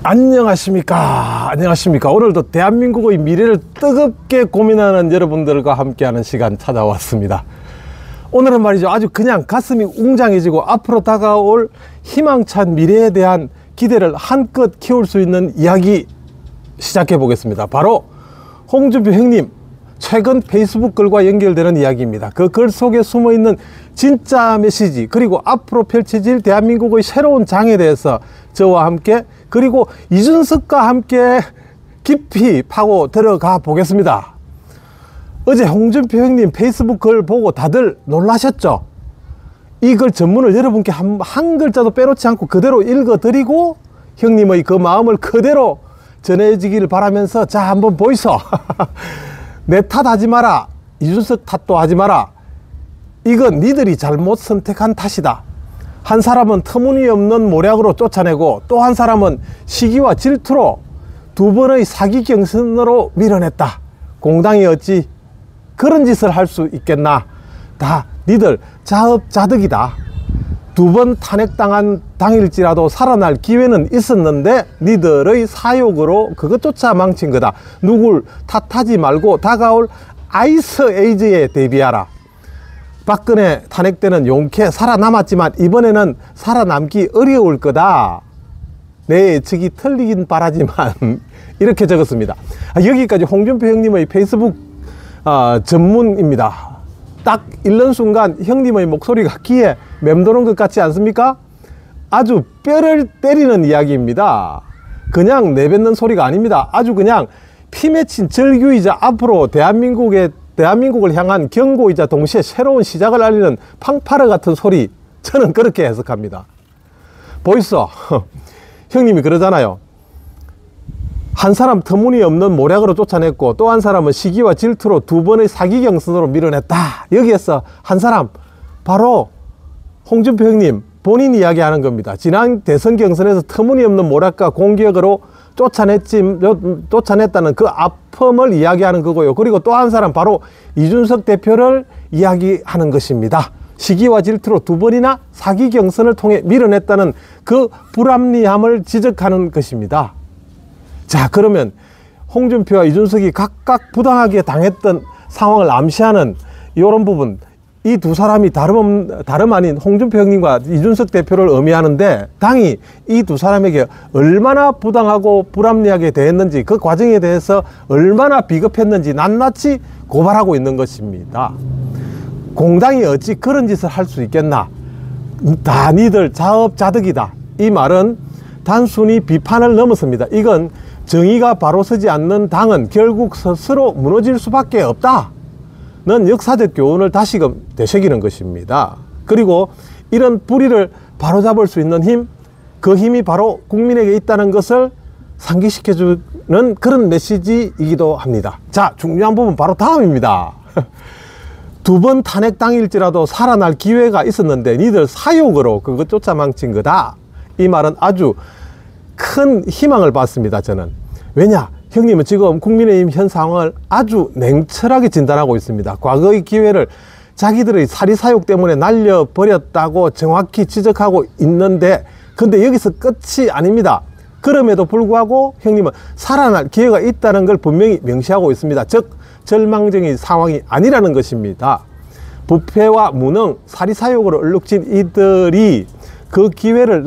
안녕하십니까. 오늘도 대한민국의 미래를 뜨겁게 고민하는 여러분들과 함께하는 시간 찾아왔습니다. 오늘은 말이죠, 아주 그냥 가슴이 웅장해지고 앞으로 다가올 희망찬 미래에 대한 기대를 한껏 키울 수 있는 이야기 시작해 보겠습니다. 바로 홍준표 형님 최근 페이스북 글과 연결되는 이야기입니다. 그 글 속에 숨어있는 진짜 메시지, 그리고 앞으로 펼쳐질 대한민국의 새로운 장에 대해서 저와 함께, 그리고 이준석과 함께 깊이 파고 들어가 보겠습니다. 어제 홍준표 형님 페이스북 글 보고 다들 놀라셨죠? 이 글 전문을 여러분께 한 글자도 빼놓지 않고 그대로 읽어드리고 형님의 그 마음을 그대로 전해지길 바라면서, 자, 한번 보이소. 내 탓하지 마라, 이준석 탓도 하지 마라, 이건 니들이 잘못 선택한 탓이다. 한 사람은 터무니없는 모략으로 쫓아내고 또 한 사람은 시기와 질투로 두 번의 사기 경선으로 밀어냈다. 공당이 어찌 그런 짓을 할 수 있겠나. 다 니들 자업자득이다. 두 번 탄핵당한 당일지라도 살아날 기회는 있었는데 니들의 사욕으로 그것조차 망친 거다. 누굴 탓하지 말고 다가올 아이스 에이지에 대비하라. 박근혜 탄핵 때는 용케 살아남았지만 이번에는 살아남기 어려울 거다. 내 예측이 틀리긴 바라지만 이렇게 적었습니다. 여기까지 홍준표 형님의 페이스북 전문입니다. 딱 읽는 순간 형님의 목소리가 귀에 맴도는 것 같지 않습니까? 아주 뼈를 때리는 이야기입니다. 그냥 내뱉는 소리가 아닙니다. 아주 그냥 피 맺힌 절규이자 앞으로 대한민국을 향한 경고이자 동시에 새로운 시작을 알리는 팡파르 같은 소리, 저는 그렇게 해석합니다. 보이소? 형님이 그러잖아요. 한 사람 터무니없는 모략으로 쫓아냈고 또 한 사람은 시기와 질투로 두 번의 사기 경선으로 밀어냈다. 여기에서 한 사람, 바로 홍준표 형님 본인 이야기하는 겁니다. 지난 대선 경선에서 터무니없는 모략과 공격으로 쫓아냈다는 그 아픔을 이야기하는 거고요. 그리고 또 한 사람, 바로 이준석 대표를 이야기하는 것입니다. 시기와 질투로 두 번이나 사기 경선을 통해 밀어냈다는 그 불합리함을 지적하는 것입니다. 자, 그러면 홍준표와 이준석이 각각 부당하게 당했던 상황을 암시하는 이런 부분, 이 두 사람이 다름 아닌 홍준표 형님과 이준석 대표를 의미하는데, 당이 이 두 사람에게 얼마나 부당하고 불합리하게 대했는지, 그 과정에 대해서 얼마나 비겁했는지 낱낱이 고발하고 있는 것입니다. 공당이 어찌 그런 짓을 할 수 있겠나. 다 니들 자업자득이다. 이 말은 단순히 비판을 넘어섭니다. 이건 정의가 바로 서지 않는 당은 결국 스스로 무너질 수밖에 없다 는 역사적 교훈을 다시금 되새기는 것입니다. 그리고 이런 불의를 바로잡을 수 있는 힘, 그 힘이 바로 국민에게 있다는 것을 상기시켜주는 그런 메시지이기도 합니다. 자, 중요한 부분 바로 다음입니다. 두 번 탄핵 당일지라도 살아날 기회가 있었는데 니들 사욕으로 그것조차 망친 거다. 이 말은 아주 큰 희망을 받습니다, 저는. 왜냐? 형님은 지금 국민의힘 현 상황을 아주 냉철하게 진단하고 있습니다. 과거의 기회를 자기들의 사리사욕 때문에 날려버렸다고 정확히 지적하고 있는데, 근데 여기서 끝이 아닙니다. 그럼에도 불구하고 형님은 살아날 기회가 있다는 걸 분명히 명시하고 있습니다. 즉 절망적인 상황이 아니라는 것입니다. 부패와 무능, 사리사욕으로 얼룩진 이들이 그 기회를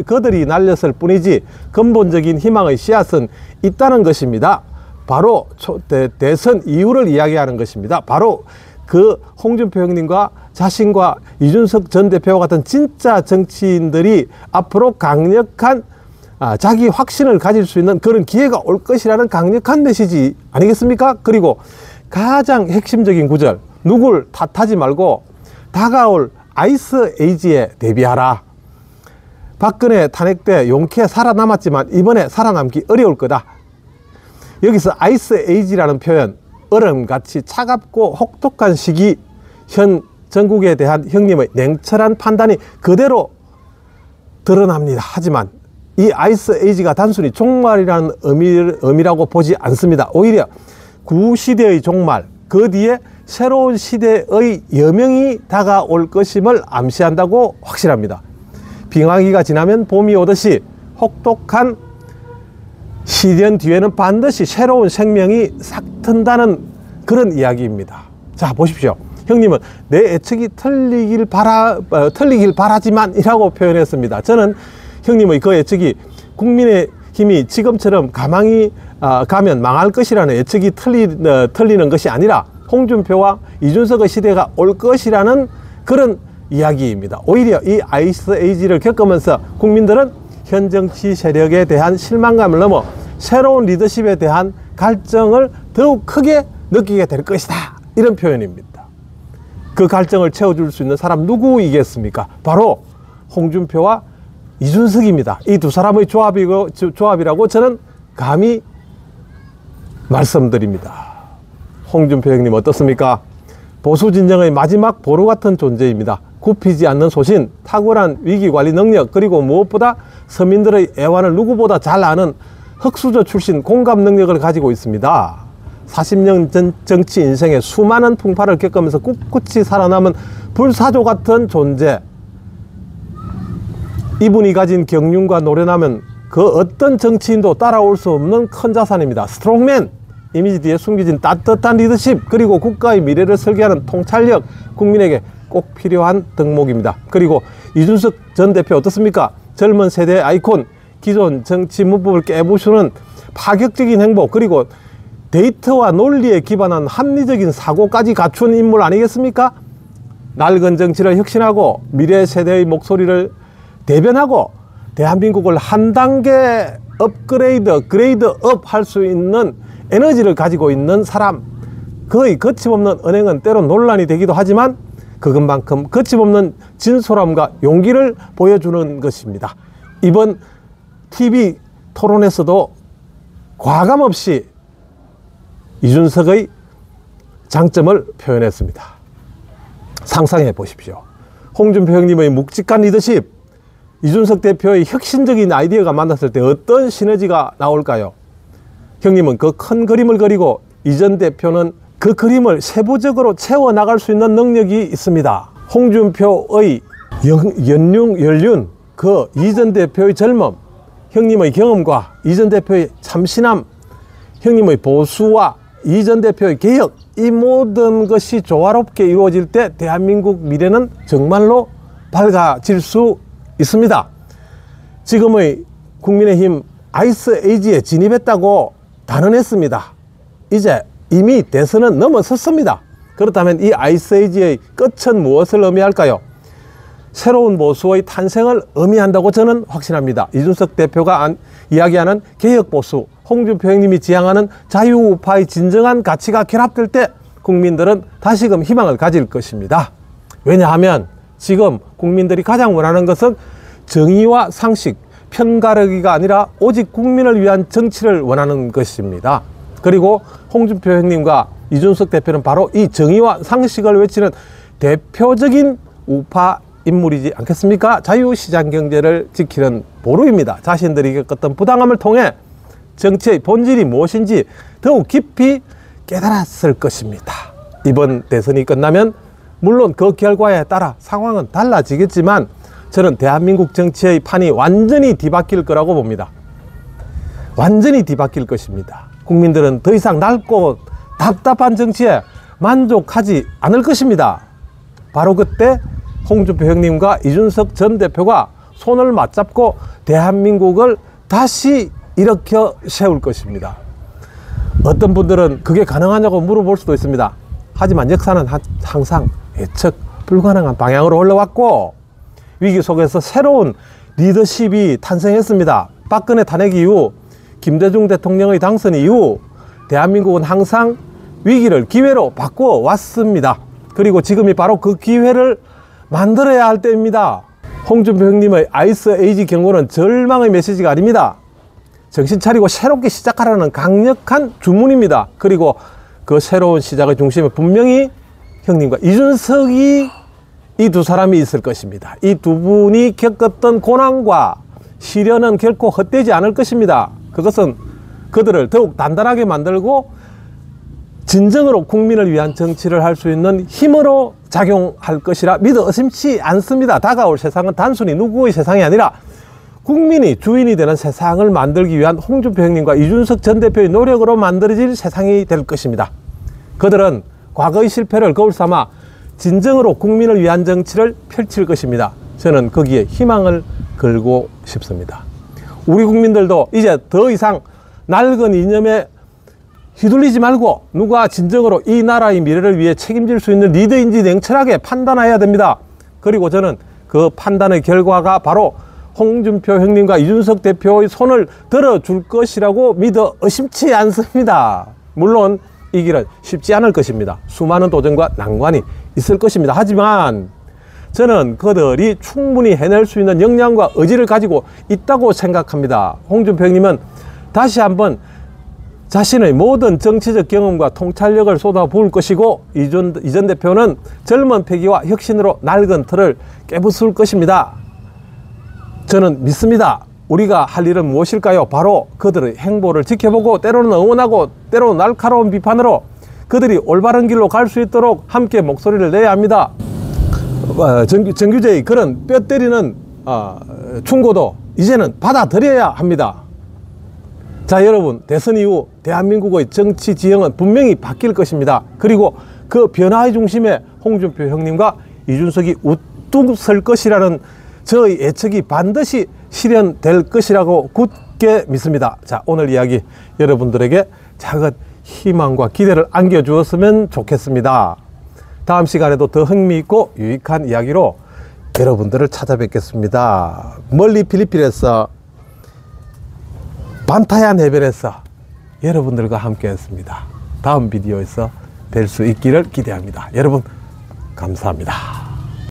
그들이 날렸을 뿐이지 근본적인 희망의 씨앗은 있다는 것입니다. 바로 대선 이후를 이야기하는 것입니다. 바로 그 홍준표 형님과 자신과 이준석 전 대표와 같은 진짜 정치인들이 앞으로 강력한 자기 확신을 가질 수 있는 그런 기회가 올 것이라는 강력한 메시지 아니겠습니까? 그리고 가장 핵심적인 구절, 누굴 탓하지 말고 다가올 아이스 에이지에 대비하라. 박근혜 탄핵 때 용케 살아남았지만 이번에 살아남기 어려울 거다. 여기서 아이스 에이지라는 표현, 얼음같이 차갑고 혹독한 시기, 현 전국에 대한 형님의 냉철한 판단이 그대로 드러납니다. 하지만 이 아이스 에이지가 단순히 종말이라는 의미라고 보지 않습니다. 오히려 구시대의 종말, 그 뒤에 새로운 시대의 여명이 다가올 것임을 암시한다고 확실합니다. 빙하기가 지나면 봄이 오듯이 혹독한 시련 뒤에는 반드시 새로운 생명이 싹 튼다는 그런 이야기입니다. 자, 보십시오. 형님은 내 예측이 틀리길 바라지만 이라고 표현했습니다. 저는 형님의 그 예측이 국민의힘이 지금처럼 가만히 가면 망할 것이라는 예측이 틀리는 것이 아니라 홍준표와 이준석의 시대가 올 것이라는 그런 이야기입니다. 오히려 이 아이스에이지를 겪으면서 국민들은 현 정치 세력에 대한 실망감을 넘어 새로운 리더십에 대한 갈증을 더욱 크게 느끼게 될 것이다, 이런 표현입니다. 그 갈증을 채워줄 수 있는 사람 누구이겠습니까? 바로 홍준표와 이준석입니다. 이 두 사람의 조합이라고 저는 감히 말씀드립니다. 홍준표 형님 어떻습니까? 보수 진영의 마지막 보루 같은 존재입니다. 굽히지 않는 소신, 탁월한 위기관리 능력, 그리고 무엇보다 서민들의 애환을 누구보다 잘 아는 흑수저 출신 공감 능력을 가지고 있습니다. 40년 전 정치 인생의 수많은 풍파를 겪으면서 꿋꿋이 살아남은 불사조 같은 존재, 이분이 가진 경륜과 노련함은 그 어떤 정치인도 따라올 수 없는 큰 자산입니다. 스트롱맨, 이미지 뒤에 숨겨진 따뜻한 리더십, 그리고 국가의 미래를 설계하는 통찰력, 국민에게 꼭 필요한 덕목입니다. 그리고 이준석 전 대표 어떻습니까? 젊은 세대의 아이콘, 기존 정치 문법을 깨부수는 파격적인 행보, 그리고 데이터와 논리에 기반한 합리적인 사고까지 갖춘 인물 아니겠습니까? 낡은 정치를 혁신하고 미래 세대의 목소리를 대변하고 대한민국을 한 단계 그레이드업 할 수 있는 에너지를 가지고 있는 사람, 거의 거침없는 언행은 때론 논란이 되기도 하지만 그것만큼 거침없는 진솔함과 용기를 보여주는 것입니다. 이번 TV 토론에서도 과감없이 이준석의 장점을 표현했습니다. 상상해 보십시오. 홍준표 형님의 묵직한 리더십, 이준석 대표의 혁신적인 아이디어가 만났을 때 어떤 시너지가 나올까요? 형님은 그 큰 그림을 그리고 이 전 대표는 그 그림을 세부적으로 채워나갈 수 있는 능력이 있습니다. 홍준표의 연륜, 그 이 전 대표의 젊음, 형님의 경험과 이 전 대표의 참신함, 형님의 보수와 이 전 대표의 개혁, 이 모든 것이 조화롭게 이루어질 때 대한민국 미래는 정말로 밝아질 수 있습니다. 지금의 국민의힘 아이스에이지에 진입했다고 단언했습니다. 이제 이미 대선은 넘어섰습니다. 그렇다면 이 아이스에이지의 끝은 무엇을 의미할까요? 새로운 보수의 탄생을 의미한다고 저는 확신합니다. 이준석 대표가 이야기하는 개혁보수, 홍준표 형님이 지향하는 자유우파의 진정한 가치가 결합될 때 국민들은 다시금 희망을 가질 것입니다. 왜냐하면 지금 국민들이 가장 원하는 것은 정의와 상식, 편가르기가 아니라 오직 국민을 위한 정치를 원하는 것입니다. 그리고 홍준표 형님과 이준석 대표는 바로 이 정의와 상식을 외치는 대표적인 우파 인물이지 않겠습니까? 자유시장 경제를 지키는 보루입니다. 자신들이 겪었던 부당함을 통해 정치의 본질이 무엇인지 더욱 깊이 깨달았을 것입니다. 이번 대선이 끝나면 물론 그 결과에 따라 상황은 달라지겠지만 저는 대한민국 정치의 판이 완전히 뒤바뀔 거라고 봅니다. 완전히 뒤바뀔 것입니다. 국민들은 더 이상 낡고 답답한 정치에 만족하지 않을 것입니다. 바로 그때 홍준표 형님과 이준석 전 대표가 손을 맞잡고 대한민국을 다시 일으켜 세울 것입니다. 어떤 분들은 그게 가능하냐고 물어볼 수도 있습니다. 하지만 역사는 항상 예측 불가능한 방향으로 흘러왔고 위기 속에서 새로운 리더십이 탄생했습니다. 박근혜 탄핵 이후, 김대중 대통령의 당선 이후 대한민국은 항상 위기를 기회로 바꾸어 왔습니다. 그리고 지금이 바로 그 기회를 만들어야 할 때입니다. 홍준표 형님의 아이스에이지 경고는 절망의 메시지가 아닙니다. 정신 차리고 새롭게 시작하라는 강력한 주문입니다. 그리고 그 새로운 시작의 중심에 분명히 형님과 이준석이 이 두 사람이 있을 것입니다. 이 두 분이 겪었던 고난과 시련은 결코 헛되지 않을 것입니다. 그것은 그들을 더욱 단단하게 만들고 진정으로 국민을 위한 정치를 할 수 있는 힘으로 작용할 것이라 믿어 의심치 않습니다. 다가올 세상은 단순히 누구의 세상이 아니라 국민이 주인이 되는 세상을 만들기 위한 홍준표 형님과 이준석 전 대표의 노력으로 만들어질 세상이 될 것입니다. 그들은 과거의 실패를 거울 삼아 진정으로 국민을 위한 정치를 펼칠 것입니다. 저는 거기에 희망을 걸고 싶습니다. 우리 국민들도 이제 더 이상 낡은 이념에 휘둘리지 말고 누가 진정으로 이 나라의 미래를 위해 책임질 수 있는 리더인지 냉철하게 판단해야 됩니다. 그리고 저는 그 판단의 결과가 바로 홍준표 형님과 이준석 대표의 손을 들어줄 것이라고 믿어 의심치 않습니다. 물론 이 길은 쉽지 않을 것입니다. 수많은 도전과 난관이 있을 것입니다. 하지만 저는 그들이 충분히 해낼 수 있는 역량과 의지를 가지고 있다고 생각합니다. 홍준표 형님은 다시 한번 자신의 모든 정치적 경험과 통찰력을 쏟아부을 것이고 이전 대표는 젊은 패기와 혁신으로 낡은 틀을 깨부술 것입니다. 저는 믿습니다. 우리가 할 일은 무엇일까요? 바로 그들의 행보를 지켜보고 때로는 응원하고 때로는 날카로운 비판으로 그들이 올바른 길로 갈 수 있도록 함께 목소리를 내야 합니다. 정규제의 그런 뼈 때리는 충고도 이제는 받아들여야 합니다. 자, 여러분, 대선 이후 대한민국의 정치 지형은 분명히 바뀔 것입니다. 그리고 그 변화의 중심에 홍준표 형님과 이준석이 우뚝 설 것이라는 저의 예측이 반드시 실현될 것이라고 굳게 믿습니다. 자, 오늘 이야기 여러분들에게 작은 희망과 기대를 안겨주었으면 좋겠습니다. 다음 시간에도 더 흥미있고 유익한 이야기로 여러분들을 찾아뵙겠습니다. 멀리 필리핀에서 반타얀 해변에서 여러분들과 함께 했습니다. 다음 비디오에서 뵐 수 있기를 기대합니다. 여러분 감사합니다.